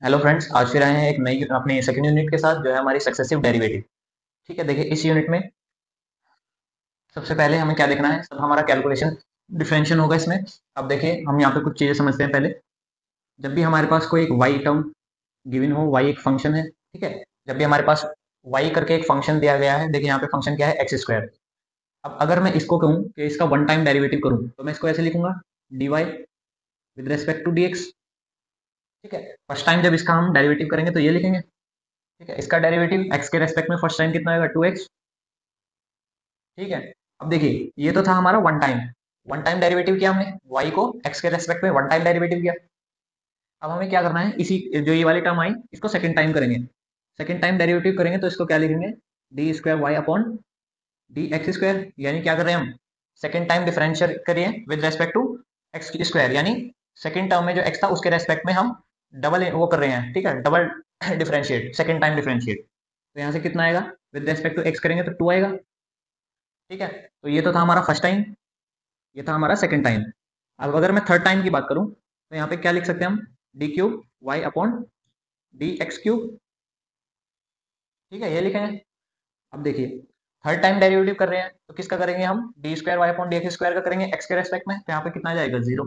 Hello friends, आज फिर आए हैं एक नई अपनी सेकंड यूनिट के साथ जो है हमारी सक्सेसिव डेरिवेटिव। ठीक है, देखिए इस यूनिट में सबसे पहले हमें क्या देखना है। सब हमारा कैलकुलेशन डिफरेंशियल होगा इसमें। अब देखिए हम यहाँ पे कुछ चीज़ें समझते हैं पहले। जब भी हमारे पास कोई एक वाई टर्म गिवन हो, वाई एक फंक्शन है, ठीक है। जब भी हमारे पास वाई करके एक फंक्शन दिया गया है, देखिए यहाँ पे फंक्शन क्या है, एक्स स्क्वायर। अब अगर मैं इसको कहूँ कि इसका वन टाइम डेरिवेटिव करूँ तो मैं इसको ऐसे लिखूंगा, D Y with respect to D X. ठीक है, फर्स्ट टाइम जब इसका हम डेरिवेटिव करेंगे तो ये लिखेंगे। ठीक है, इसका डेरिवेटिव एक्स के रेस्पेक्ट में फर्स्ट टाइम कितना आएगा, टू एक्स। ठीक है, अब देखिए ये तो था हमारा वन टाइम डेरिवेटिव किया हमने, वाई को एक्स के रेस्पेक्ट में वन टाइम डेरिवेटिव किया। अब हमें क्या करना है, इसी जो ये वाली टर्म आई इसको सेकंड टाइम करेंगे। सेकंड टाइम डेरिवेटिव करेंगे तो इसको क्या लिखेंगे, D square Y upon D X square. यानी क्या कर रहे हैं हम, सेकंड टाइम डिफरेंशियल करिए with respect to X square. यानी सेकंड टर्म में जो एक्स था उसके रेस्पेक्ट में हम डबल वो कर रहे हैं। ठीक है, double differentiate, second time differentiate. तो यहाँ से कितना आएगा, विद रेस्पेक्ट टू एक्स करेंगे तो टू आएगा। ठीक है, तो ये तो था हमारा फर्स्ट टाइम, ये था हमारा सेकंड टाइम। अब अगर मैं थर्ड टाइम की बात करूं तो यहाँ पे क्या लिख सकते हैं हम, D cube Y upon D X cube. ठीक है, ये लिखेंगे। अब देखिए थर्ड टाइम डेरिवेटिव कर रहे हैं तो किसका करेंगे हम, D square Y upon D X square का करेंगे एक्स के रेस्पेक्ट में। तो यहाँ पे कितना आ जाएगा, जीरो।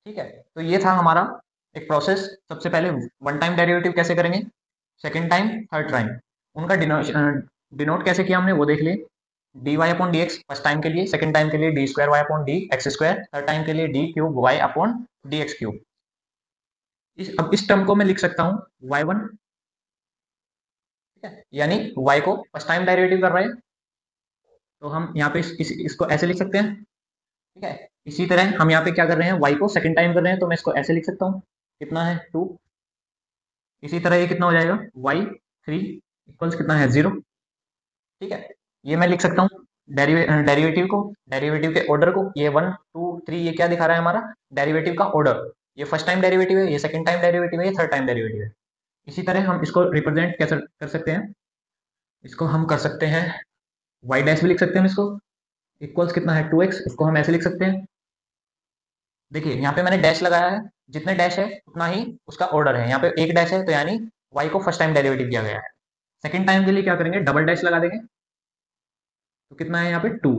ठीक है, तो ये था हमारा एक प्रोसेस। सबसे पहले वन टाइम डेरिवेटिव कैसे करेंगे, सेकेंड टाइम, थर्ड टाइम, उनका डिनोट कैसे किया हमने वो देख लिए। D Y upon D X first time के लिए, सेकंड टाइम के लिए D square Y upon D X square, third time के लिए D cube Y upon D X cube. अब इस टर्म को मैं लिख सकता हूँ वाई वन। ठीक है, यानी वाई को फर्स्ट टाइम डेरिवेटिव कर रहे हैं तो हम यहाँ पे इसको ऐसे लिख सकते हैं। ठीक है, इसी तरह हम यहाँ पे क्या कर रहे हैं, वाई को सेकंड टाइम कर रहे हैं तो मैं इसको ऐसे लिख सकता हूँ, कितना है, टू। इसी तरह ये कितना हो जाएगा, वाई थ्री इक्वल्स कितना है, जीरो। ठीक है, ये मैं लिख सकता हूँ डेरिवेटिव को, डेरिवेटिव के ऑर्डर को। ये वन टू थ्री ये क्या दिखा रहा है हमारा, डेरिवेटिव का ऑर्डर। ये फर्स्ट टाइम डेरिवेटिव है, ये सेकंड टाइम डेरिवेटिव है, ये थर्ड टाइम डेरिवेटिव है। इसी तरह हम इसको रिप्रेजेंट कैसे कर सकते हैं, इसको हम कर सकते हैं, वाई डैश भी लिख सकते हैं इसको, इक्वल्स कितना है, टू एक्स। इसको हम ऐसे लिख सकते हैं। देखिए यहाँ पे मैंने डैश लगाया है, जितने डैश है उतना ही उसका ऑर्डर है। यहाँ पे एक डैश है तो यानी वाई को फर्स्ट टाइम डेरिवेटिव दिया गया है। सेकंड टाइम के लिए क्या करेंगे, डबल डैश लगा देंगे तो कितना है यहाँ पे, टू।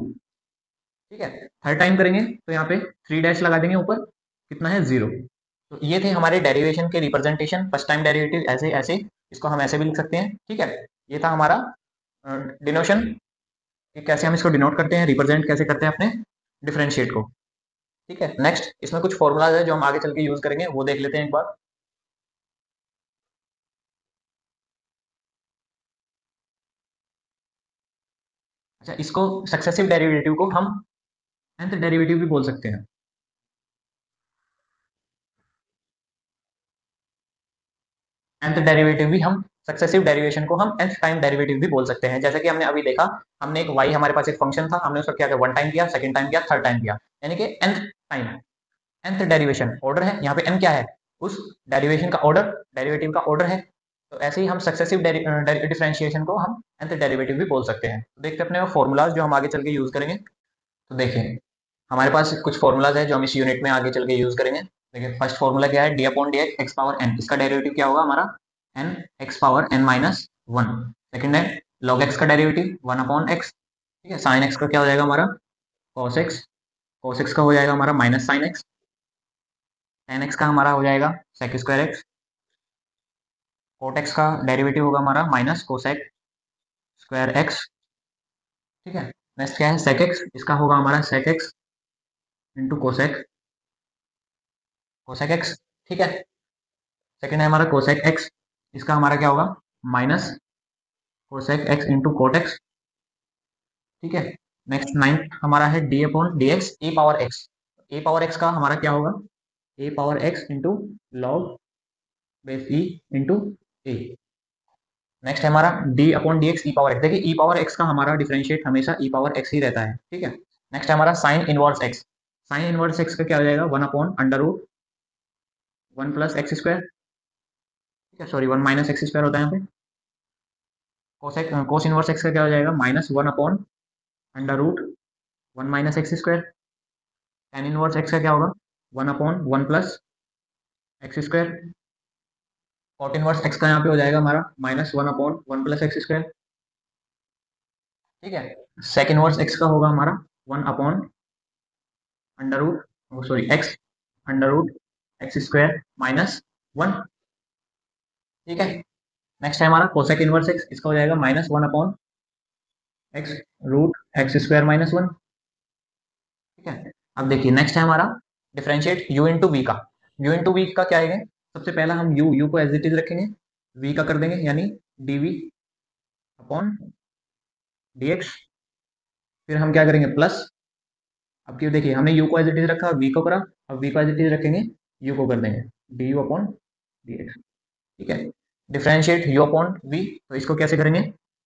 ठीक है, थर्ड टाइम करेंगे तो यहाँ पे थ्री डैश लगा देंगे ऊपर, कितना है, जीरो। तो ये थे हमारे डेरिवेशन के रिप्रेजेंटेशन, फर्स्ट टाइम डेरिवेटिव ऐसे ऐसे, इसको हम ऐसे भी लिख सकते हैं। ठीक है, ये था हमारा डिनोशन कि कैसे हम इसको डिनोट करते हैं, रिप्रेजेंट कैसे करते हैं अपने डिफरेंशिएट को। ठीक है, नेक्स्ट इसमें कुछ फॉर्मूलाज है जो हम आगे चल के यूज करेंगे, वो देख लेते हैं एक बार। अच्छा, इसको सक्सेसिव डेरिवेटिव को हम nth डेरिवेटिव भी बोल सकते हैं। nth डेरिवेटिव भी हम, सक्सेसिव डेरिवेशन को हम nth टाइम डेरिवेटिव भी बोल सकते हैं। जैसे कि हमने अभी देखा, हमने एक y हमारे पास एक फंक्शन था, हमने उसका क्या किया, वन टाइम किया, सेकंड टाइम किया, थर्ड टाइम किया, यानी कि nth time, nth derivation order है। यहाँ पे n क्या है, उस डेरिवेशन का ऑर्डर, डेरिवेटिव का ऑर्डर है। तो ऐसे ही हम सक्सेसिव डिफरेंशिएशन को हम nth डेरिवेटिव भी बोल सकते हैं। तो देखते अपने फॉर्मूलाज जो हम आगे चल के यूज करेंगे। तो देखें हमारे पास कुछ फॉर्मूलाज है जो हम इस यूनिट में आगे चल के यूज करेंगे। देखिए फर्स्ट फॉर्मूला क्या है, D upon D X X power N. इसका डेरिवेटिव क्या होगा हमारा, N X power N minus one. Second है लॉग एक्स का डेरिवेटिव वन अपॉन एक्स। ठीक है, साइन एक्स का क्या हो जाएगा हमारा, कॉस एक्स। कॉस एक्स का हो जाएगा हमारा minus sine X. Tan X का हमारा हो जाएगा sec square X. Cot X का डेरिवेटिव होगा हमारा माइनस कोसेक स्क्वायर एक्स। ठीक है, नेक्स्ट क्या है, सेक एक्स। इसका होगा हमारा sec X into cosec, cosec X. ठीक है, सेकंड है हमारा कोसेक एक्स। इसका हमारा क्या होगा, minus cosec x into cot x. ठीक है, नेक्स्ट नाइन्थ हमारा है D upon D x a power x. A power x का हमारा क्या होगा, a power x into log base e into a. Next है हमारा d upon D x e power x. देखिए ई पावर एक्स का हमारा डिफरेंशिएट हमेशा ई पावर एक्स ही रहता है। ठीक है, नेक्स्ट है हमारा sine inverse X. Sine inverse X का क्या हो जाएगा, one upon under root one plus X square. ठीक है, sorry one minus X square होता है यहाँ पे। कोसेक कोस इनवर्स एक्स का क्या हो जाएगा, minus one upon under root one minus X square. Tan inverse X का क्या होगा, one upon one plus X square. Cot inverse X का यहाँ पे हो जाएगा हमारा -1/1 + x²। ठीक है, सेक इनवर्स एक्स का होगा हमारा 1/x² ठीक है। नेक्स्ट है हमारा कोसेक इनवर्स एक्स, इसका हो जाएगा -1/x√x² - 1। ठीक है, अब देखिए नेक्स्ट है हमारा डिफरेंशिएट u इंटू वी का। u इंटू वी का क्या है, सबसे पहला हम u को एज इट इज रखेंगे, v का कर देंगे यानी dv/dx। फिर हम क्या करेंगे प्लस, अब क्यों देखिए हमने u को एज इट इज रखा, v को करा, अब v को एज इट इज रखेंगे, u को कर देंगे du/dx। ठीक है, डिफरेंशिएट u अपॉन v, तो इसको कैसे करेंगे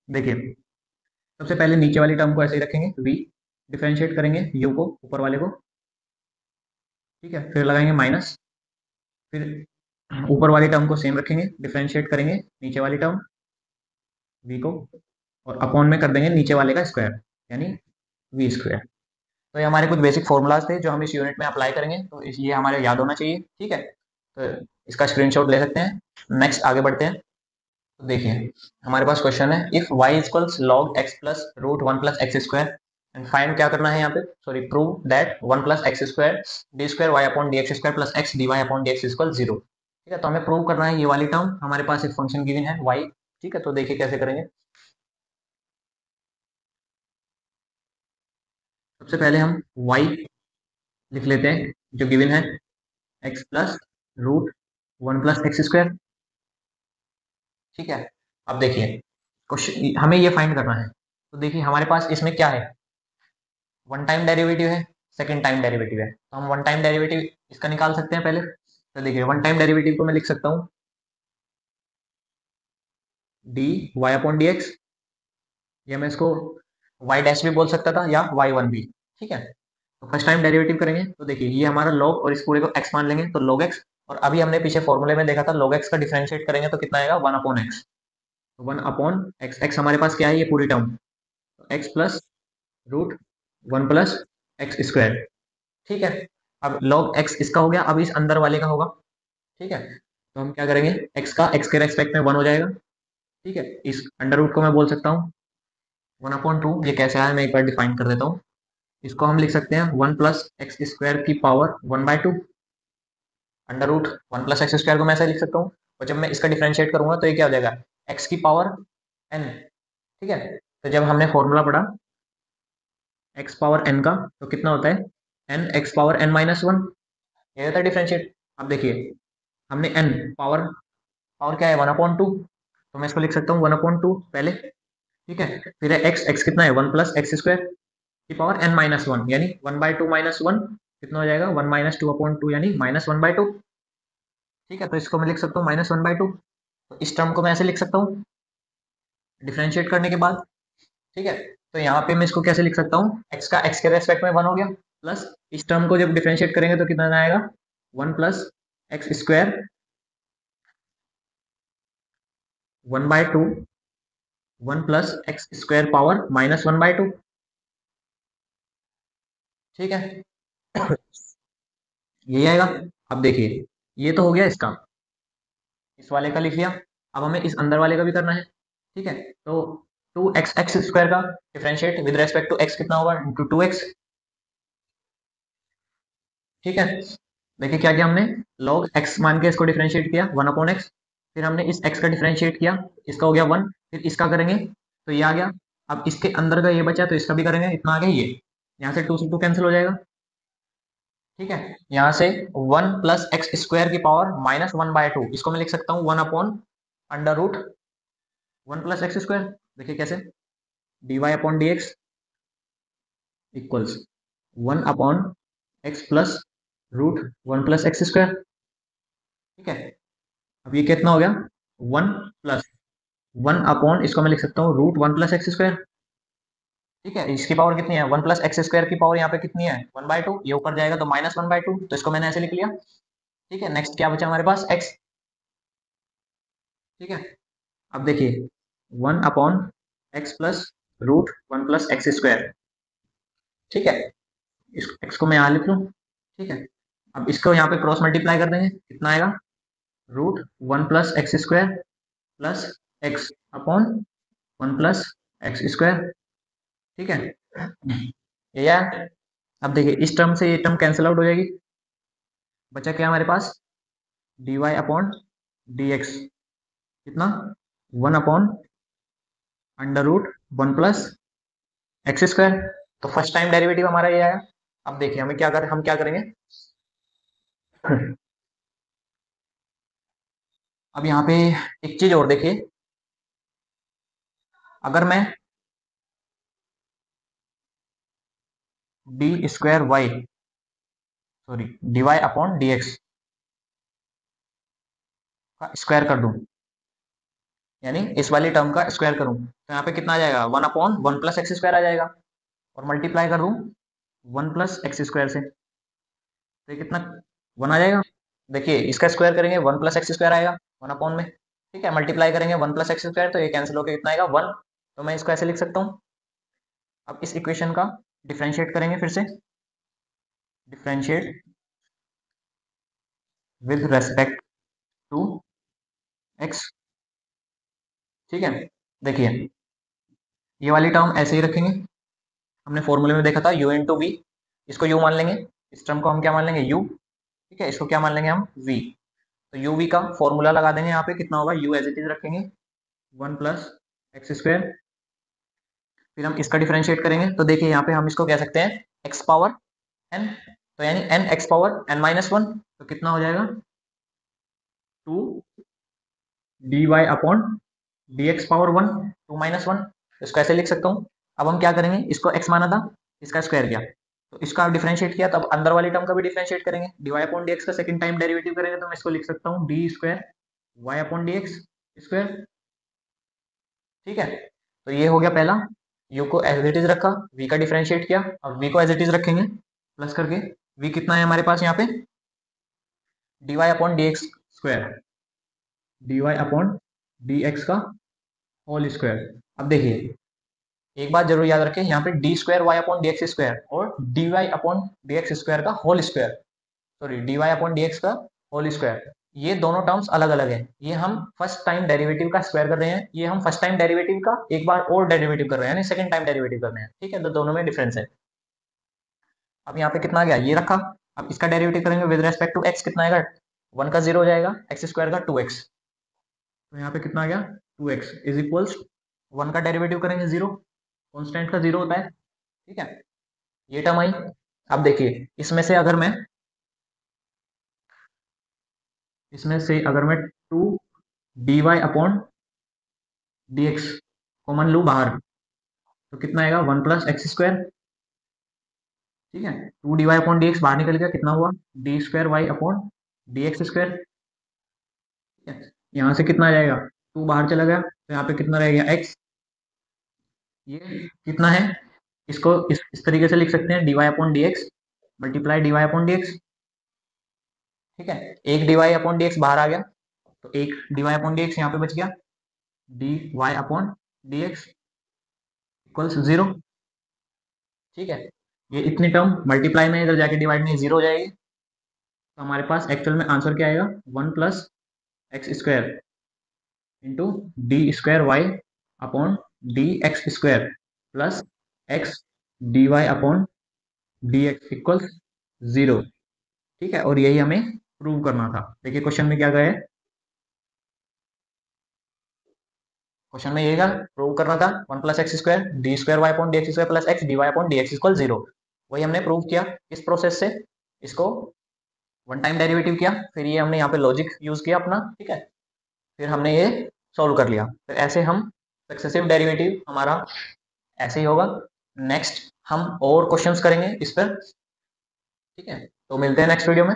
देखिए, सबसे पहले नीचे वाली टर्म को ऐसे ही रखेंगे v, डिफरेंशिएट करेंगे u को ऊपर वाले को। ठीक है, फिर लगाएंगे माइनस, फिर ऊपर वाली टर्म को सेम रखेंगे, डिफरेंशिएट करेंगे नीचे वाली टर्म v को, और अपॉन में कर देंगे नीचे वाले का स्क्वायर यानी v²। तो ये हमारे कुछ बेसिक फॉर्मूलाज थे जो हम इस यूनिट में अप्लाई करेंगे, तो ये हमारे याद होना चाहिए। ठीक है, तो इसका स्क्रीनशॉट ले सकते हैं। नेक्स्ट आगे बढ़ते हैं। तो देखिए हमारे पास क्वेश्चन है, if y equals log x plus root 1 + x² and find, क्या करना है यहाँ पे, sorry prove that 1 + x² d² y/dx² plus x dy/dx equal 0। ठीक है, तो हमें प्रूव करना है ये वाली टर्म, हमारे पास एक फंक्शन गिवन है y। ठीक है, तो देखिए कैसे करेंगे। सबसे पहले हम y लिख लेते हैं जो गिवन है, x प्लस रूट 1 + x²। ठीक है, अब देखिए क्वेश्चन हमें ये फाइंड करना है, तो देखिए हमारे पास इसमें क्या है, वन टाइम डेरिवेटिव है, सेकंड टाइम डेरिवेटिव है, तो हम वन टाइम डेरिवेटिव इसका निकाल सकते हैं पहले। तो देखिए वन टाइम डेरिवेटिव को मैं लिख सकता हूँ dy/dx, या मैं इसको y डैश भी बोल सकता था या y1 भी। ठीक है, तो फर्स्ट टाइम डेरिवेटिव करेंगे, तो देखिए ये हमारा log, और इस पूरे को x मान लेंगे तो log x, और अभी हमने पीछे फॉर्मूले में देखा था log x का डिफरेंशिएट करेंगे तो कितना आएगा 1/x। तो 1/x, x हमारे पास क्या है, ये पूरी term, x plus root 1 + x²। ठीक है, अब log x इसका हो गया, अब इस अंदर वाले का होगा। ठीक है, तो हम क्या करेंगे, x का x के रेस्पेक्ट में 1 हो जाएगा। ठीक है, इस अंडर रूट को मैं बोल सकता हूँ 1/2। ये कैसे आया मैं एक बार डिफाइन कर देता हूँ, इसको हम लिख सकते हैं 1 + x² की पावर 1/2। अंडर रूट 1 + x² को मैं ऐसे लिख सकता हूँ, और जब मैं इसका डिफरेंशिएट करूंगा तो ये क्या हो जाएगा, x की पावर n। ठीक है, तो जब हमने फॉर्मूला पढ़ा x पावर n का, तो कितना होता है n x पावर n-1, ये होता है डिफरेंशिएट। अब देखिए हमने n पावर, पावर क्या है 1/2, तो मैं इसको लिख सकता हूँ 1/2 पहले। ठीक है, फिर है x, x कितना है 1 + x² की पावर n-1 यानी 1/2 - 1 कितना हो जाएगा 1 - 2/2 यानी -1/2। ठीक है, तो इसको मैं लिख सकता हूँ -1/2। तो इस टर्म को मैं ऐसे लिख सकता हूँ डिफरेंशिएट करने के बाद। ठीक है, तो यहाँ पे मैं इसको कैसे लिख सकता हूँ, x का x के रेस्पेक्ट में 1 हो गया, प्लस इस टर्म को जब डिफरेंशिएट करेंगे तो कितना आएगा 1 + x² 1/2 1 + x² पावर -1/2। ठीक है, यही आएगा। अब देखिए ये तो हो गया इसका, इस वाले का लिख लिया, अब हमें इस अंदर वाले का भी करना है। ठीक है, तो 2x(x² का differentiate with respect to x कितना होगा, इंटू 2x। ठीक है, देखिए क्या किया हमने, log x मान के इसको डिफरेंशिएट किया 1/x, फिर हमने इस x का डिफरेंशिएट किया, इसका हो गया 1, फिर इसका करेंगे तो ये आ गया, अब इसके अंदर का ये बचा तो इसका भी करेंगे, इतना आ गया ये, यहाँ से 2 से 2 कैंसिल हो जाएगा। ठीक है, यहाँ से 1 + x² की पावर -1/2, इसको मैं लिख सकता हूँ 1/√1 + x²। देखिए कैसे, dy/dx equals 1/x plus root 1 + x²। ठीक है, अब ये कितना हो गया 1 प्लस 1/, इसको मैं लिख सकता हूँ √1 + x²। ठीक है, इसकी पावर कितनी है 1 + x² की पावर यहाँ पे कितनी है 1/2, ये ऊपर जाएगा तो -1/2, तो इसको मैंने ऐसे लिख लिया। ठीक है, नेक्स्ट क्या बचा हमारे पास x। ठीक है, अब देखिए 1/x प्लस रूट 1 + x²। ठीक है, इस x को मैं यहाँ लिख लूँ। ठीक है, अब इसको यहाँ पे क्रॉस मल्टीप्लाई कर देंगे, कितना आएगा root 1+x² plus x upon 1+x²। ठीक है, ये यार, अब देखिए इस टर्म से ये टर्म कैंसिल आउट हो जाएगी, बचा क्या हमारे पास, dy अपॉन dx, कितना, 1/√1+x²। तो फर्स्ट टाइम डेरिवेटिव हमारा ये आया। अब देखिए हमें क्या कर हम क्या करेंगे, अब यहाँ पे एक चीज और देखिए, अगर मैं dy अपॉन dx का स्क्वायर कर दूं, यानी इस वाली टर्म का स्क्वायर करूं, तो यहाँ पे कितना आ जाएगा, 1/1+x² आ जाएगा, और मल्टीप्लाई कर दूं 1+x² से, तो ये कितना, 1 आ जाएगा। देखिए इसका स्क्वायर करेंगे 1+x² आएगा 1 अपॉन में, ठीक है, मल्टीप्लाई करेंगे 1+x², तो ये कैंसिल होकर कितना आएगा, 1। तो मैं इसको ऐसे लिख सकता हूँ। अब इस इक्वेशन का डिफरेंशिएट करेंगे फिर से, differentiate with respect to x। ठीक है, देखिए ये वाली टर्म ऐसे ही रखेंगे, हमने फॉर्मूले में देखा था u इंटू वी, इसको u मान लेंगे, इस टर्म को हम क्या मान लेंगे, u। ठीक है, इसको क्या मान लेंगे हम, v। तो u v का फॉर्मूला लगा देंगे, यहाँ पे कितना होगा, u एज इट इज रखेंगे 1+x²। फिर हम इसका डिफरेंशिएट करेंगे, तो देखिए यहाँ पे हम इसको कह सकते हैं x पावर n, तो यानी n x पावर n-1, तो कितना हो जाएगा, 2 dy अपॉन dx पावर 1, 2-1, इसको ऐसे लिख सकता हूँ। अब हम क्या करेंगे, इसको x माना था, इसका स्क्वायर किया, तो इसका डिफरेंशिएट किया, तब अंदर वाली टर्म का भी डिफरेंशिएट करेंगे, dy अपॉन dx का सेकंड टाइम डेरिवेटिव करेंगे, तो मैं इसको लिख सकता हूँ d² y upon dx square. ठीक है, तो ये हो गया पहला, u को एज इट इज रखा, v का डिफरेंशिएट किया, अब v को एज इट इज रखेंगे प्लस करके, v कितना है हमारे पास यहाँ पे, dy upon dx square, dy upon dx का होल स्क्वायर। अब देखिए एक बात जरूर याद रखें, यहाँ पे d² y upon dx square और dy अपॉन dx स्क्वायर का whole square, sorry dy upon dx का होल स्क्वायर, ये दोनों टर्म्स अलग अलग हैं। ये हम फर्स्ट टाइम डेरिवेटिव का स्क्वायर कर रहे हैं, ये हम फर्स्ट टाइम डेरिवेटिव का एक बार और डेरिवेटिव कर रहे हैं, यानी सेकंड टाइम डेरिवेटिव कर रहे हैं। ठीक है, तो दोनों में डिफरेंस है। अब यहाँ पे कितना आ गया, ये रखा, अब इसका डेरिवेटिव करेंगे विद रेस्पेक्ट टू x, कितना आएगा, 1 का 0 हो जाएगा, x² का 2x, तो यहाँ पे कितना आ गया, 2x इज इक्वल्स 1 का डेरिवेटिव करेंगे 0, कॉन्स्टेंट का 0 होता है। ठीक है, ये टर्म आई। अब देखिए इसमें से अगर मैं 2 dy अपॉन dx कॉमन लूँ बाहर, तो कितना आएगा, 1+x²। ठीक है, 2 dy अपॉन dx बाहर निकल गया, कितना हुआ, d² y upon dx square. ठीक है, यहाँ से कितना आ जाएगा, 2 बाहर चला गया, तो यहाँ पे कितना रह गया, x। ये कितना है, इसको इस तरीके से लिख सकते हैं, dy upon dx multiply dy upon dx। ठीक है, एक dy अपॉन dx बाहर आ गया, तो एक dy अपॉन dx यहाँ पे बच गया, dy अपॉन dx इक्वल्स 0। ठीक है, ये इतनी टर्म मल्टीप्लाई में इधर जाके डिवाइड में 0 हो जाएगी, तो हमारे पास एक्चुअल में आंसर क्या आएगा, 1+x² into d² y upon dx² plus x dy upon dx equals 0। ठीक है, और यही हमें प्रूव करना था। देखिए क्वेश्चन में क्या गया है, क्वेश्चन में यही प्रूव करना था, 1+x² d² y upon dx² plus x dy upon dx equal 0। वही हमने प्रूव किया इस प्रोसेस से, इसको वन टाइम डेरिवेटिव किया, फिर ये हमने यहाँ पे लॉजिक यूज किया अपना। ठीक है, फिर हमने ये सॉल्व कर लिया, तो ऐसे हम सक्सेसिव डेरिवेटिव हमारा ऐसे ही होगा। नेक्स्ट हम और क्वेश्चंस करेंगे इस पर। ठीक है, तो मिलते हैं नेक्स्ट वीडियो में।